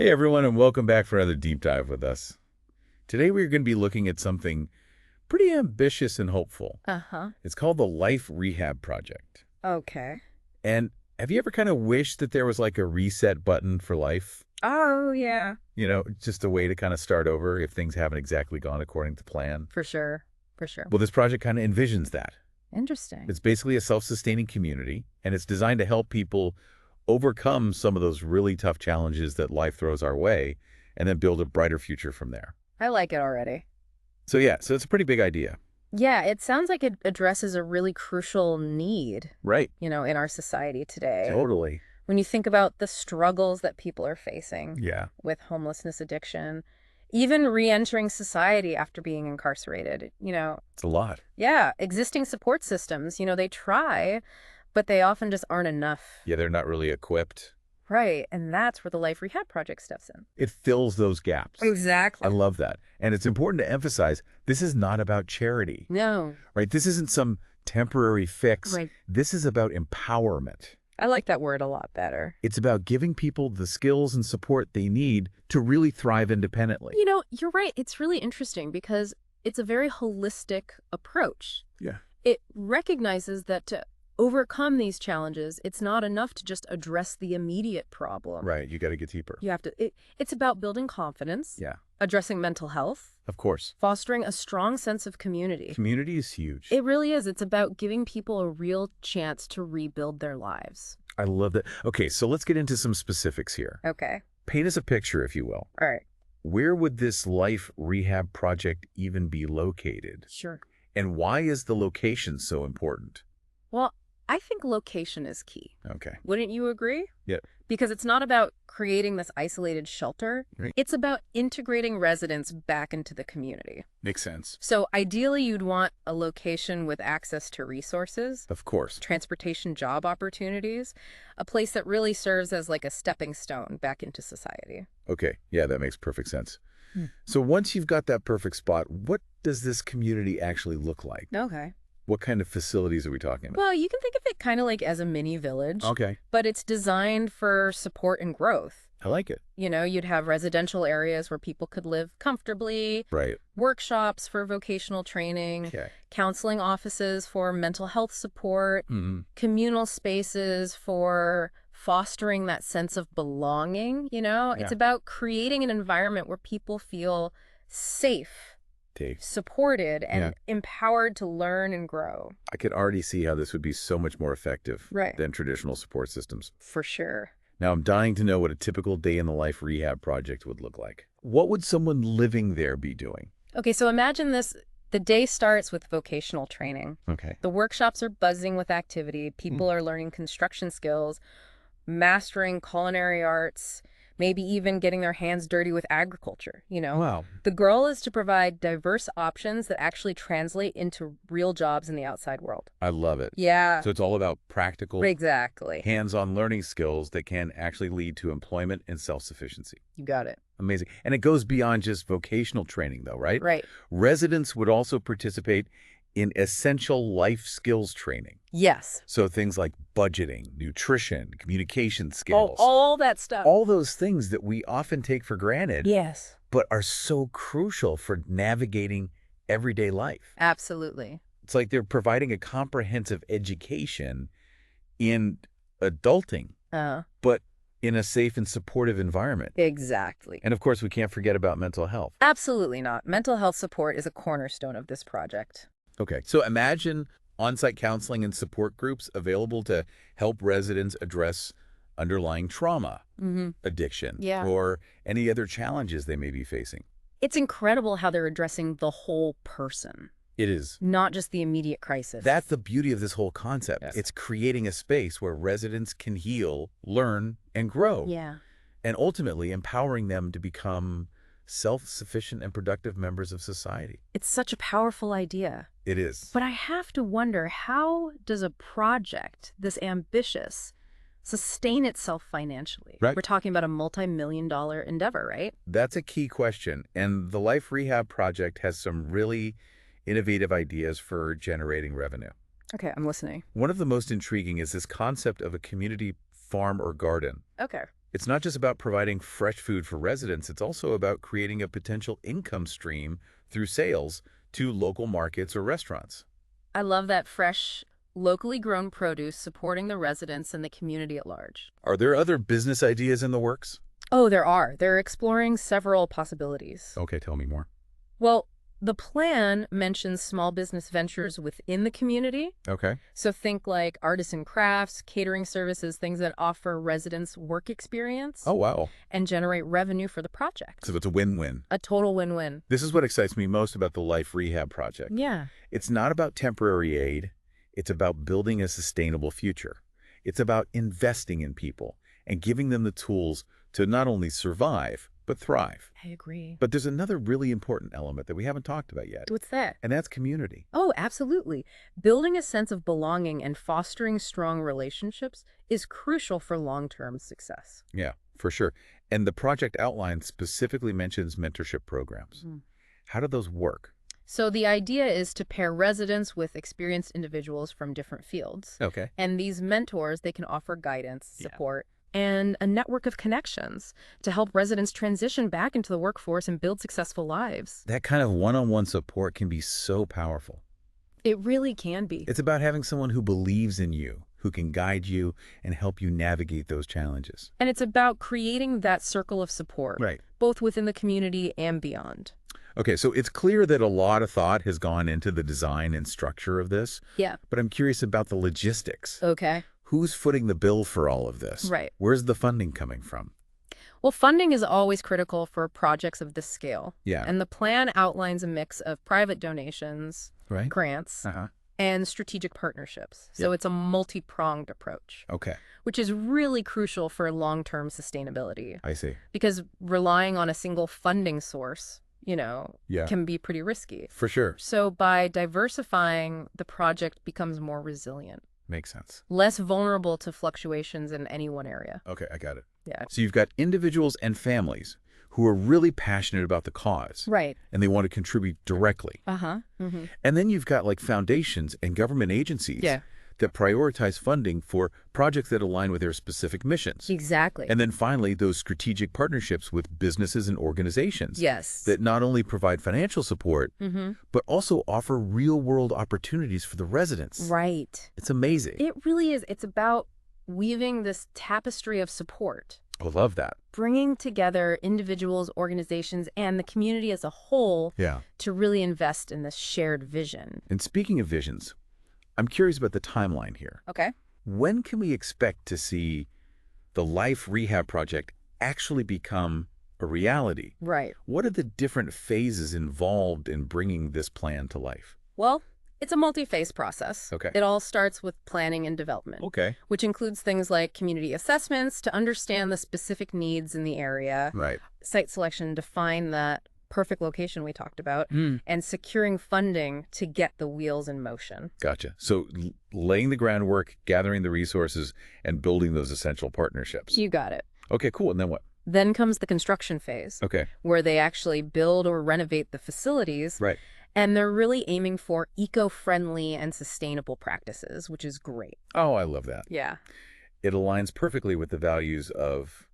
Hey everyone, and welcome back for another deep dive with us. Today we're going to be looking at something pretty ambitious and hopeful. Uh-huh. It's called the Life Rehab Project. Okay. And have you ever kind of wished that there was like a reset button for life? Oh, yeah. Just a way to kind of start over if things haven't exactly gone according to plan. For sure. For sure. Well, this project kind of envisions that. Interesting. It's basically a self-sustaining community, and it's designed to help people overcome some of those really tough challenges that life throws our way, and then build a brighter future from there. I like it already. So it's a pretty big idea. Yeah, it sounds like it addresses a really crucial need, Right. in our society today. Totally. When you think about the struggles that people are facing Yeah. with homelessness, addiction, even re-entering society after being incarcerated, It's a lot. yeah, existing support systems, they try, but they often just aren't enough. Yeah, they're not really equipped. Right, and that's where the Life Rehab Project steps in. It fills those gaps. Exactly. I love that. And it's important to emphasize, this is not about charity, No. right? This isn't some temporary fix. Right. This is about empowerment. I like that word a lot better. It's about giving people the skills and support they need to really thrive independently. You're right. It's really interesting because it's a very holistic approach. Yeah. It recognizes that to overcome these challenges, it's not enough to just address the immediate problem. Right. You got to get deeper. You have to, it's about building confidence, Yeah. addressing mental health, Of course. fostering a strong sense of community. Community is huge. It really is. It's about giving people a real chance to rebuild their lives. I love that. Okay, so let's get into some specifics here. Okay. Paint us a picture, if you will. All right. Where would this Life Rehab Project even be located? Sure. And why is the location so important? Well, I think location is key. Okay. Wouldn't you agree? Yeah. Because it's not about creating this isolated shelter. Right. It's about integrating residents back into the community. Makes sense. So ideally, you'd want a location with access to resources, Of course. transportation, job opportunities, a place that really serves as like a stepping stone back into society. Okay. Yeah, that makes perfect sense. Hmm. So once you've got that perfect spot, what does this community actually look like? Okay. What kind of facilities are we talking about? Well, you can think of it kind of like as a mini village, Okay. but it's designed for support and growth. I like it. You'd have residential areas where people could live comfortably, Right. workshops for vocational training, Okay. counseling offices for mental health support, Mm-hmm. communal spaces for fostering that sense of belonging, It's Yeah. about creating an environment where people feel safe, Dave, supported, and Yeah. empowered to learn and grow. I could already see how this would be so much more effective Right. than traditional support systems. For sure. Now, I'm dying to know what a typical day in the Life Rehab Project would look like. What would someone living there be doing? Okay, so imagine this. The day starts with vocational training. Okay. The workshops are buzzing with activity. People are learning construction skills, mastering culinary arts, maybe even getting their hands dirty with agriculture, Wow. The goal is to provide diverse options that actually translate into real jobs in the outside world. I love it. Yeah, So it's all about practical, exactly. hands-on learning skills that can actually lead to employment and self-sufficiency. You got it. Amazing. And it goes beyond just vocational training, though, right? Right. Residents would also participate in essential life skills training. Yes. So things like budgeting, nutrition, communication Oh, skills. all that stuff. All those things that we often take for granted, Yes. but are so crucial for navigating everyday life. Absolutely. It's like they're providing a comprehensive education in adulting, but in a safe and supportive environment. Exactly. And of course, we can't forget about mental health. Absolutely not. Mental health support is a cornerstone of this project. Okay, so imagine on-site counseling and support groups available to help residents address underlying trauma, addiction, Yeah. or any other challenges they may be facing. It's incredible how they're addressing the whole person, It is. not just the immediate crisis. That's the beauty of this whole concept. Yes. It's creating a space where residents can heal, learn, and grow, Yeah. and ultimately empowering them to become self-sufficient and productive members of society. It's such a powerful idea. It is. But I have to wonder, how does a project this ambitious sustain itself financially? Right. We're talking about a multi-million-dollar endeavor, right? That's a key question, and the Life Rehab Project has some really innovative ideas for generating revenue. Okay, I'm listening. One of the most intriguing is this concept of a community farm or garden. Okay. It's not just about providing fresh food for residents, it's also about creating a potential income stream through sales to local markets or restaurants. I love that fresh, locally grown produce supporting the residents and the community at large. Are there other business ideas in the works? Oh, there are. They're exploring several possibilities. Okay, tell me more. Well, the plan mentions small business ventures within the community. Okay. So think like artisan crafts, catering services, things that offer residents work experience Oh, wow. and generate revenue for the project. So it's a win-win. A total win-win. This is what excites me most about the Life Rehab Project. Yeah. It's not about temporary aid. It's about building a sustainable future. It's about investing in people and giving them the tools to not only survive, but thrive. I agree. But there's another really important element that we haven't talked about yet, What's that? and that's community. Oh, absolutely. Building a sense of belonging and fostering strong relationships is crucial for long-term success. Yeah, for sure. And the project outline specifically mentions mentorship programs. How do those work? So the idea is to pair residents with experienced individuals from different fields. Okay. And these mentors, they can offer guidance, Yeah. support, and a network of connections to help residents transition back into the workforce and build successful lives. That kind of one-on-one support can be so powerful. It really can be. It's about having someone who believes in you, who can guide you and help you navigate those challenges. And it's about creating that circle of support, Right. both within the community and beyond. Okay, so it's clear that a lot of thought has gone into the design and structure of this, Yeah. but I'm curious about the logistics. Okay. Who's footing the bill for all of this? Right. Where's the funding coming from? Well, funding is always critical for projects of this scale. Yeah. And the plan outlines a mix of private donations, Right? grants, Uh-huh. and strategic partnerships. So Yep. it's a multi-pronged approach, Okay, which is really crucial for long-term sustainability I see. because relying on a single funding source, Yeah, can be pretty risky. for sure. So by diversifying, the project becomes more resilient, Makes sense. less vulnerable to fluctuations in any one area. Okay, I got it. Yeah. So you've got individuals and families who are really passionate about the cause, Right. and they want to contribute directly. Uh-huh. Mm-hmm. And then you've got like foundations and government agencies Yeah. that prioritize funding for projects that align with their specific missions. Exactly. And then finally, those strategic partnerships with businesses and organizations Yes. that not only provide financial support, Mm-hmm. but also offer real-world opportunities for the residents. Right. It's amazing. It really is. It's about weaving this tapestry of support, I love that. bringing together individuals, organizations, and the community as a whole Yeah. to really invest in this shared vision. And speaking of visions, I'm curious about the timeline here. Okay. When can we expect to see the Life Rehab Project actually become a reality? Right. What are the different phases involved in bringing this plan to life? Well, it's a multi-phase process. Okay. It all starts with planning and development, Okay. which includes things like community assessments to understand the specific needs in the area, Right. site selection to find that perfect location we talked about, and securing funding to get the wheels in motion. Gotcha. So laying the groundwork, gathering the resources, and building those essential partnerships. You got it. Okay, cool. And then what? Then comes the construction phase, Okay. where they actually build or renovate the facilities, Right. and they're really aiming for eco-friendly and sustainable practices, which is great. Oh, I love that. Yeah. It aligns perfectly with the values of,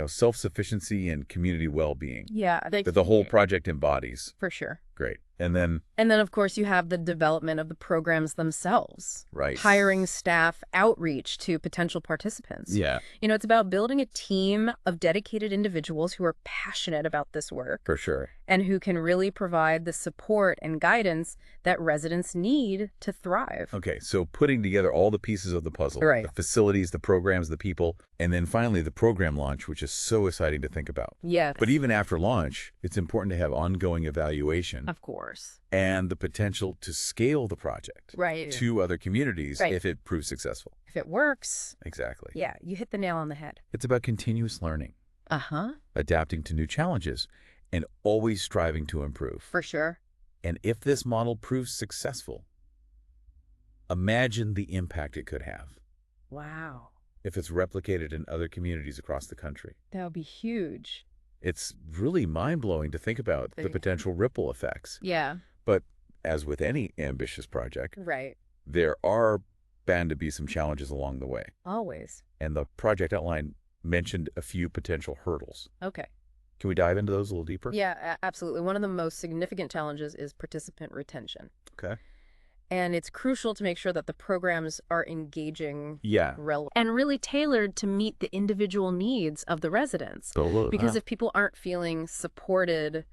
self-sufficiency and community well-being Yeah, that the whole project embodies. for sure. Great. And then, And then, of course, you have the development of the programs themselves. right. Hiring staff, outreach to potential participants. Yeah, It's about building a team of dedicated individuals who are passionate about this work for sure. and who can really provide the support and guidance that residents need to thrive. Okay, so putting together all the pieces of the puzzle, Right. the facilities, the programs, the people, and then finally the program launch, which is so exciting to think about. Yes. But even after launch, it's important to have ongoing evaluation Of course. and the potential to scale the project Right. to other communities Right. if it proves successful. If it works, Exactly. yeah, you hit the nail on the head. It's about continuous learning, Uh-huh. adapting to new challenges, and always striving to improve. For sure. And if this model proves successful, imagine the impact it could have Wow. if it's replicated in other communities across the country. That would be huge. It's really mind-blowing to think about the Big. potential ripple effects. Yeah. But as with any ambitious project, Right. there are bound to be some challenges along the way. Always. And the project outline mentioned a few potential hurdles. Okay. Can we dive into those a little deeper? Yeah, absolutely. One of the most significant challenges is participant retention. Okay. And it's crucial to make sure that the programs are engaging, Yeah. relevant, and really tailored to meet the individual needs of the residents. Totally. Because if people aren't feeling supported,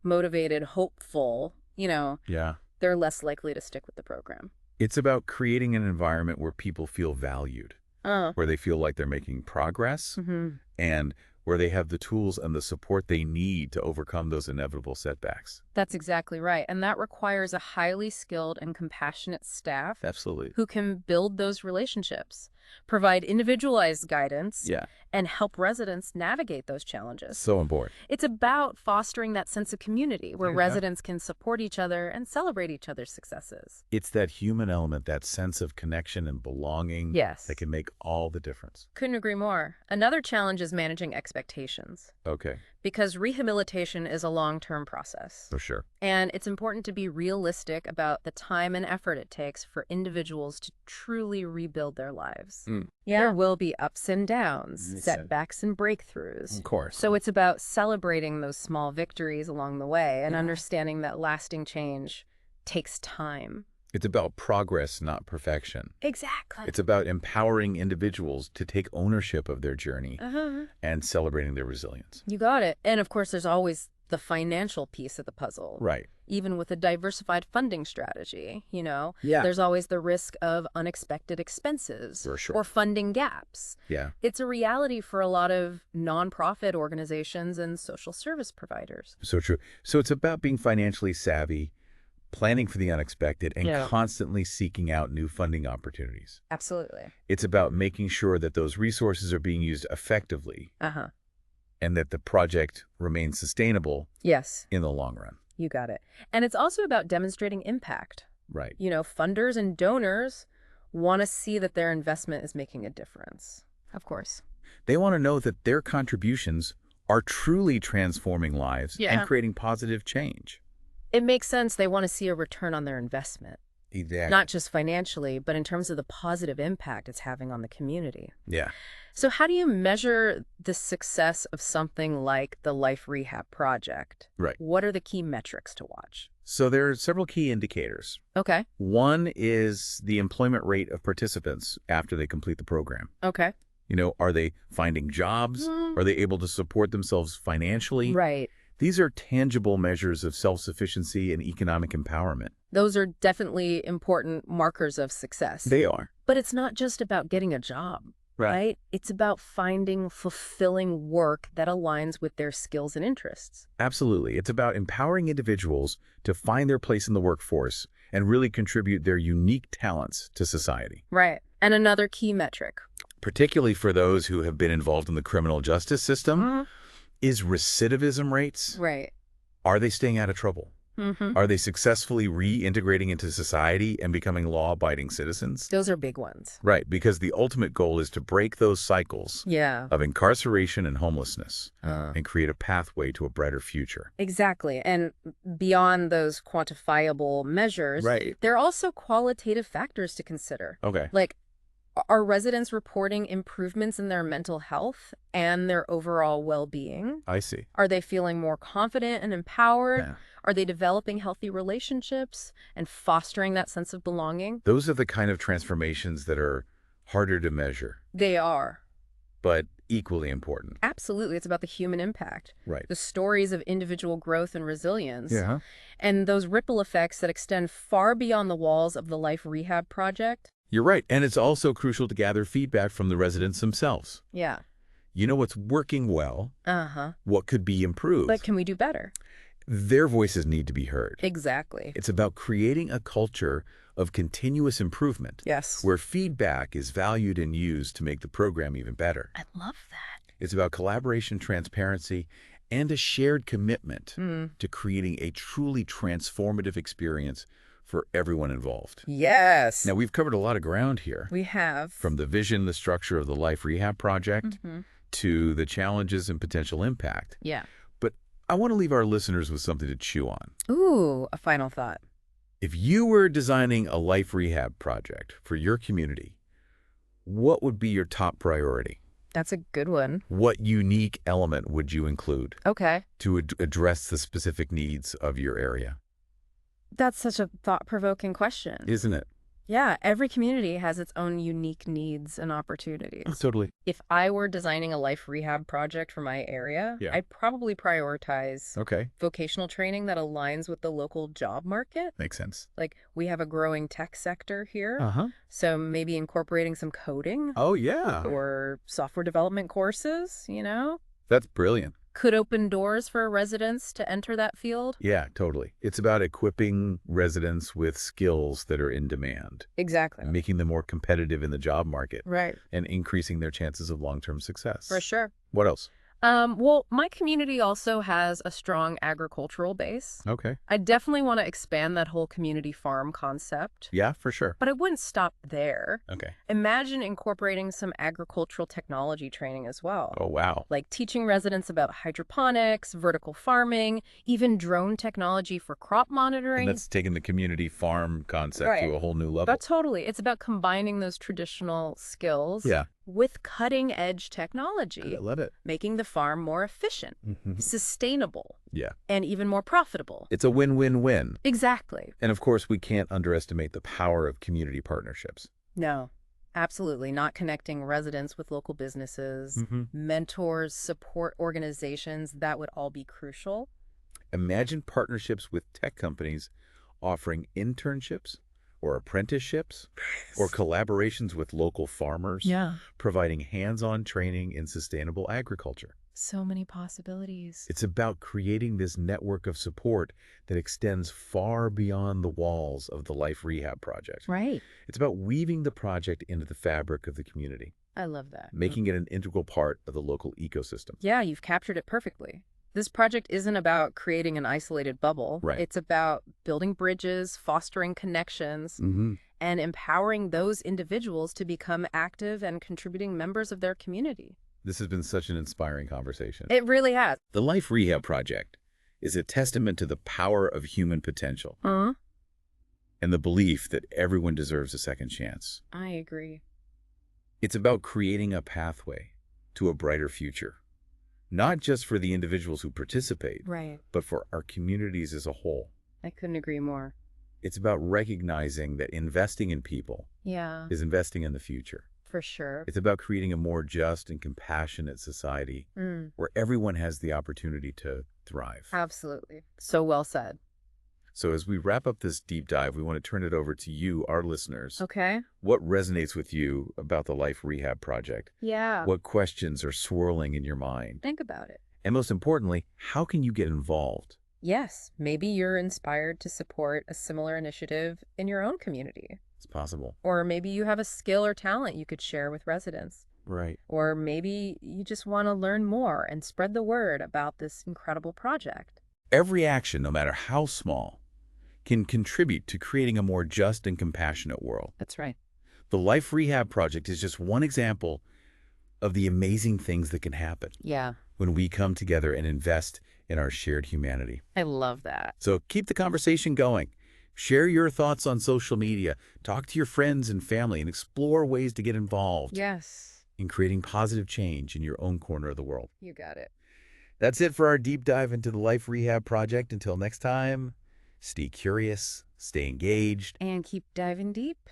motivated, hopeful, Yeah. they're less likely to stick with the program. It's about creating an environment where people feel valued, Oh. where they feel like they're making progress, Mm-hmm. and where they have the tools and the support they need to overcome those inevitable setbacks. That's exactly right. And that requires a highly skilled and compassionate staff Absolutely. who can build those relationships, provide individualized guidance, Yeah. and help residents navigate those challenges. So important. It's about fostering that sense of community where Yeah. residents can support each other and celebrate each other's successes. It's that human element, that sense of connection and belonging Yes. that can make all the difference. Couldn't agree more. Another challenge is managing expectations, Okay. because rehabilitation is a long-term process. For sure. And it's important to be realistic about the time and effort it takes for individuals to truly rebuild their lives. There will be ups and downs, setbacks and breakthroughs. Of course. So it's about celebrating those small victories along the way and understanding that lasting change takes time. It's about progress, not perfection. Exactly. It's about empowering individuals to take ownership of their journey and celebrating their resilience. You got it. And of course, there's always the financial piece of the puzzle. Right. Even with a diversified funding strategy, Yeah. there's always the risk of unexpected expenses For sure. or funding gaps. Yeah. It's a reality for a lot of nonprofit organizations and social service providers. So true. So it's about being financially savvy, planning for the unexpected, and constantly seeking out new funding opportunities. Absolutely. It's about making sure that those resources are being used effectively Uh-huh. and that the project remains sustainable Yes, in the long run. you got it. And it's also about demonstrating impact. Right. Funders and donors want to see that their investment is making a difference. Of course. They want to know that their contributions are truly transforming lives Yeah. and creating positive change. It makes sense they want to see a return on their investment, Exactly. not just financially, but in terms of the positive impact it's having on the community. Yeah. So how do you measure the success of something like the Life Rehab Project? Right. What are the key metrics to watch? So there are several key indicators. Okay. One is the employment rate of participants after they complete the program. Okay. Are they finding jobs? Are they able to support themselves financially? Right. These are tangible measures of self-sufficiency and economic empowerment. Those are definitely important markers of success. They are. But it's not just about getting a job, right? It's about finding fulfilling work that aligns with their skills and interests. Absolutely. It's about empowering individuals to find their place in the workforce and really contribute their unique talents to society. Right. And another key metric, Particularly for those who have been involved in the criminal justice system, is recidivism rates. Right. Are they staying out of trouble? Are they successfully reintegrating into society and becoming law-abiding citizens? Those are big ones. Right, because the ultimate goal is to break those cycles Yeah. of incarceration and homelessness and create a pathway to a brighter future. Exactly. And beyond those quantifiable measures, Right. there are also qualitative factors to consider. Okay. Like, are residents reporting improvements in their mental health and their overall well-being? I see. Are they feeling more confident and empowered? Yeah. Are they developing healthy relationships and fostering that sense of belonging? Those are the kind of transformations that are harder to measure, They are. but equally important. Absolutely. It's about the human impact, Right. the stories of individual growth and resilience, Yeah. and those ripple effects that extend far beyond the walls of the Life Rehab Project. You're right. And it's also crucial to gather feedback from the residents themselves. Yeah. You know what's working well, Uh-huh. what could be improved. But can we do better? Their voices need to be heard. Exactly. It's about creating a culture of continuous improvement Yes. where feedback is valued and used to make the program even better. I love that. It's about collaboration, transparency, and a shared commitment to creating a truly transformative experience for everyone involved. Yes. Now, we've covered a lot of ground here, We have. from the vision, the structure of the Life Rehab Project to the challenges and potential impact. Yeah. But I want to leave our listeners with something to chew on. Ooh, a final thought. If you were designing a Life Rehab project for your community, what would be your top priority? That's a good one. What unique element would you include Okay. to address the specific needs of your area? That's such a thought-provoking question. Isn't it? Yeah, every community has its own unique needs and opportunities. Totally. If I were designing a life rehab project for my area, Yeah. I'd probably prioritize Okay. vocational training that aligns with the local job market. Makes sense. Like, we have a growing tech sector here, Uh-huh. so maybe incorporating some coding Oh, yeah. or software development courses, That's brilliant. could open doors for residents to enter that field. Yeah, totally. It's about equipping residents with skills that are in demand, Exactly. and making them more competitive in the job market, Right. and increasing their chances of long-term success. For sure. What else? Well, my community also has a strong agricultural base. Okay. I definitely want to expand that whole community farm concept. Yeah, for sure. But I wouldn't stop there. Okay. Imagine incorporating some agricultural technology training as well. Oh, wow. Like teaching residents about hydroponics, vertical farming, even drone technology for crop monitoring. And that's taking the community farm concept to a whole new level. But totally. It's about combining those traditional skills with cutting-edge technology. I love it. Making the farm more efficient, sustainable, and even more profitable. It's a win-win-win. Exactly. And of course, we can't underestimate the power of community partnerships. No, absolutely not. Connecting residents with local businesses, mentors, support organizations, that would all be crucial. Imagine partnerships with tech companies offering internships or apprenticeships or collaborations with local farmers, providing hands-on training in sustainable agriculture. So many possibilities. It's about creating this network of support that extends far beyond the walls of the Life Rehab Project. Right. It's about weaving the project into the fabric of the community, I love that. making it an integral part of the local ecosystem. Yeah, you've captured it perfectly. This project isn't about creating an isolated bubble. Right. It's about building bridges, fostering connections, and empowering those individuals to become active and contributing members of their community. This has been such an inspiring conversation. It really has. The Life Rehab Project is a testament to the power of human potential and the belief that everyone deserves a second chance. I agree. It's about creating a pathway to a brighter future, not just for the individuals who participate, but for our communities as a whole. I couldn't agree more. It's about recognizing that investing in people is investing in the future. For sure. It's about creating a more just and compassionate society where everyone has the opportunity to thrive. Absolutely. So well said. So as we wrap up this deep dive, we want to turn it over to you, our listeners. Okay. What resonates with you about the Life Rehab Project? Yeah. What questions are swirling in your mind? Think about it. And most importantly, how can you get involved? Yes, maybe you're inspired to support a similar initiative in your own community. It's possible. Or maybe you have a skill or talent you could share with residents. Right. Or maybe you just want to learn more and spread the word about this incredible project. Every action, no matter how small, can contribute to creating a more just and compassionate world. That's right. The Life Rehab Project is just one example of the amazing things that can happen when we come together and invest in our shared humanity. I love that. So keep the conversation going. Share your thoughts on social media. Talk to your friends and family and explore ways to get involved in creating positive change in your own corner of the world. You got it. That's it for our deep dive into the Life Rehab Project. Until next time, stay curious, stay engaged, and keep diving deep.